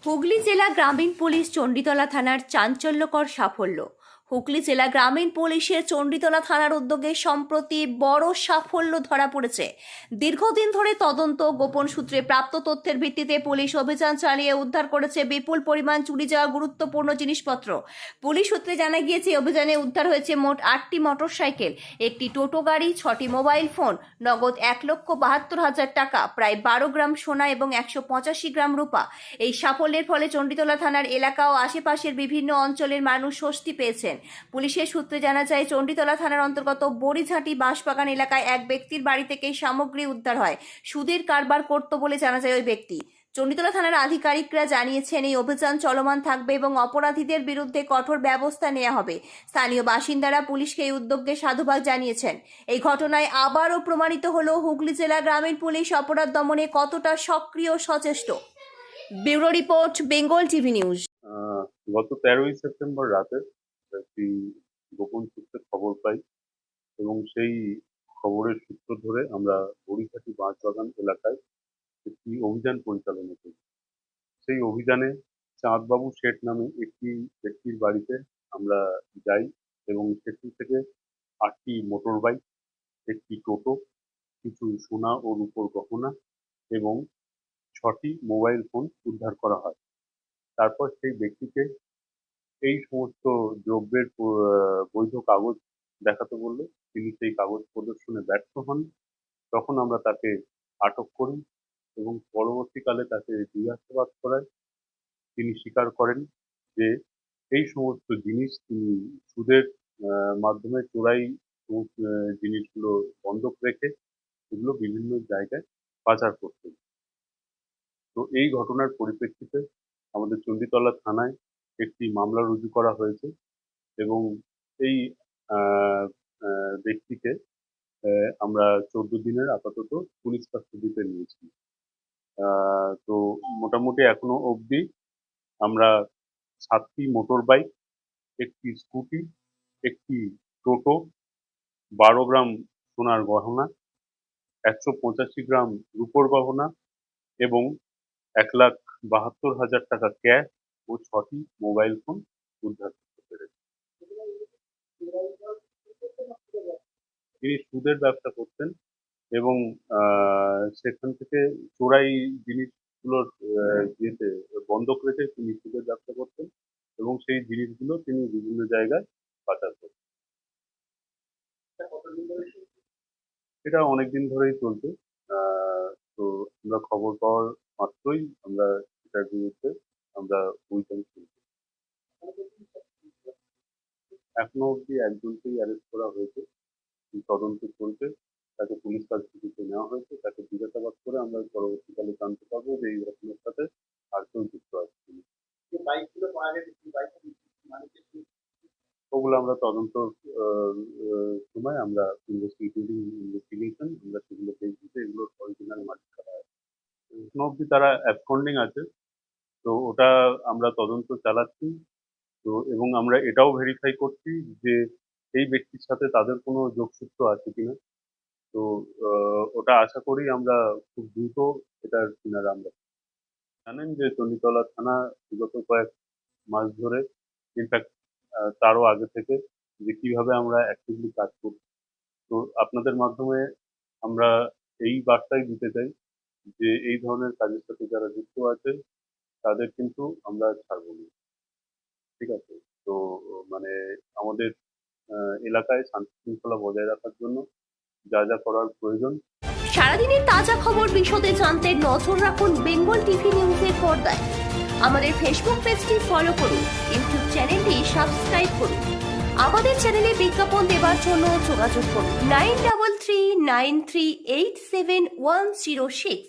হুগলি জেলা গ্রামীণ পুলিশ চণ্ডীতলা থানার চাঞ্চল্যকর সাফল্য। হুগলি জেলা গ্রামীণ পুলিশের চণ্ডীতলা থানার উদ্যোগে সম্প্রতি বড় সাফল্য ধরা পড়েছে। দীর্ঘদিন ধরে তদন্ত গোপন সূত্রে প্রাপ্ত তথ্যের ভিত্তিতে পুলিশ অভিযান চালিয়ে উদ্ধার করেছে বিপুল পরিমাণ চুরি যাওয়া গুরুত্বপূর্ণ জিনিসপত্র। পুলিশ সূত্রে জানা গিয়েছে অভিযানে উদ্ধার হয়েছে মোট 8টি মোটরসাইকেল, একটি টোটো গাড়ি, 6টি মোবাইল ফোন, নগদ 1,72,000 টাকা, প্রায় 12 গ্রাম সোনা এবং 185 গ্রাম রূপা। এই সাফল্যের ফলে চণ্ডীতলা থানার এলাকা ও আশেপাশের বিভিন্ন অঞ্চলের মানুষ স্বস্তি পেয়েছেন। পুলিশের সূত্রে জানা যায়, চণ্ডীতলা থানার অন্তর্গত বড়িঝাঁটি বাঁশবাগান এলাকায় এক ব্যক্তির বাড়ি থেকে সামগ্রী উদ্ধার হয়। সুদের কারবার করত বলে জানা যায় ওই ব্যক্তি। চণ্ডীতলা থানার আধিকারিকরা জানিয়েছেন এই অভিযান চলমান থাকবে এবং অপরাধীদের বিরুদ্ধে কঠোর ব্যবস্থা নেওয়া হবে। স্থানীয় বাসিন্দারা পুলিশকে এই উদ্যোগে সাধুবাদ জানিয়েছেন। এই ঘটনায় আবারও প্রমাণিত হলো হুগলি জেলা গ্রামীণ পুলিশ অপরাধ দমনে কতটা সক্রিয় ও সচেষ্ট। Bureau report, Bengal TV news. গত 13ই সেপ্টেম্বর রাতে একটি গোপন সূত্রে খবর পাই এবং সেই খবরের সূত্র ধরে আমরা বড়িঘাটি বাঁশবাগান এলাকায় একটি অভিযান পরিচালনা করি। সেই অভিযানে চাঁদবাবু শেঠ নামে একটি ব্যক্তির বাড়িতে আমরা যাই এবং সেটি থেকে 8টি মোটর বাইক, একটি টোটো, কিছু সোনা ও রূপোর গহনা এবং 6টি মোবাইল ফোন উদ্ধার করা হয়। তারপর সেই ব্যক্তিকে এই সমস্ত দ্রব্যের বৈধ কাগজ দেখাতে বললে তিনি সেই কাগজ প্রদর্শনে ব্যর্থ হন। তখন আমরা তাকে আটক করি এবং পরবর্তীকালে তাকে জিজ্ঞাসাবাদ করায় তিনি স্বীকার করেন যে এই সমস্ত জিনিস তিনি সুদের মাধ্যমে চোরাই জিনিসগুলো বন্ধক রেখে এগুলো বিভিন্ন জায়গায় পাচার করতেন। তো এই ঘটনার পরিপ্রেক্ষিতে আমাদের চণ্ডীতলা থানায় একটি মামলা রুজু করা হয়েছে এবং এই ব্যক্তিকে আমরা 14 দিনের আপাতত পুলিশ কাস্টডিতে নিয়েছি। তো মোটামুটি এখনো অবধি আমরা 7টি মোটর বাইক, একটি স্কুটি, একটি টোটো, 12 গ্রাম সোনার গহনা, 185 গ্রাম রূপোর গহনা এবং 1,72,000 টাকা ক্যাশ ও 6টি মোবাইল ফোন উদ্ধার করতে পেরেছে। তিনি সুদের ব্যবসা করতেন এবং সেখান থেকে চোরাই জিনিসগুলোর ইয়েতে বন্ধক রেখে তিনি সুদের ব্যবসা করতেন এবং সেই জিনিসগুলো তিনি বিভিন্ন জায়গায় পাচার করতেন। এটা অনেকদিন ধরেই চলছে। তো আমরা খবর পাওয়ার মাত্রই আমরা এটার বিরুদ্ধে আমরা অভিযান শুরু করি। এখনো অবধি একজনকেই অ্যারেস্ট করা হয়েছে, তদন্ত চলছে, তাকে পুলিশ কাস্টডিতে নেওয়া হয়েছে, তাকে জিজ্ঞাসাবাদ করে আমরা পরবর্তীকালে জানতে পারবো যে এই ঘটনার সাথে আর কেউ যুক্ত আছে কিনা। ওগুলো আমরা তদন্ত সময় আমরা ইনভেস্টিগেশন আমরা সেগুলো দেখছি যে এগুলোর অরিজিনাল মালিক কারা আছে। এখনো অবধি তারা অ্যাবসকন্ডিং আছে, তো ওটা আমরা তদন্ত চালাচ্ছি। তো এবং আমরা এটাও ভেরিফাই করছি যে এই ব্যক্তির সাথে তাদের কোনো যোগসূত্র আছে কিনা। তো ওটা আশা করি আমরা খুব দ্রুত এটার কিনারা আমরা। জানেন যে চণ্ডীতলা থানা বিগত কয়েক মাস ধরে, ইনফ্যাক্ট তারও আগে থেকে, যে কিভাবে আমরা অ্যাক্টিভলি কাজ করি। তো আপনাদের মাধ্যমে আমরা এই বার্তাই দিতে চাই যে এই ধরনের কাজের সাথে যারা যুক্ত আছে তাদের কিন্তু আমরা ছাড়বো না। ঠিক আছে? তো মানে আমাদের এলাকায় শান্তি শৃঙ্খলা বজায় রাখার জন্য যা যা করার প্রয়োজন। সারাদিনের তাজা খবর বিশদে জানতে নজর রাখুন বেঙ্গল টিভি নিউজের পর্দায়। আমাদের ফেসবুক পেজটি ফলো করুন, ইউটিউব চ্যানেলটি সাবস্ক্রাইব করুন। আমাদের চ্যানেলে বিজ্ঞাপন দেওয়ার জন্য যোগাযোগ করুন 9339387106।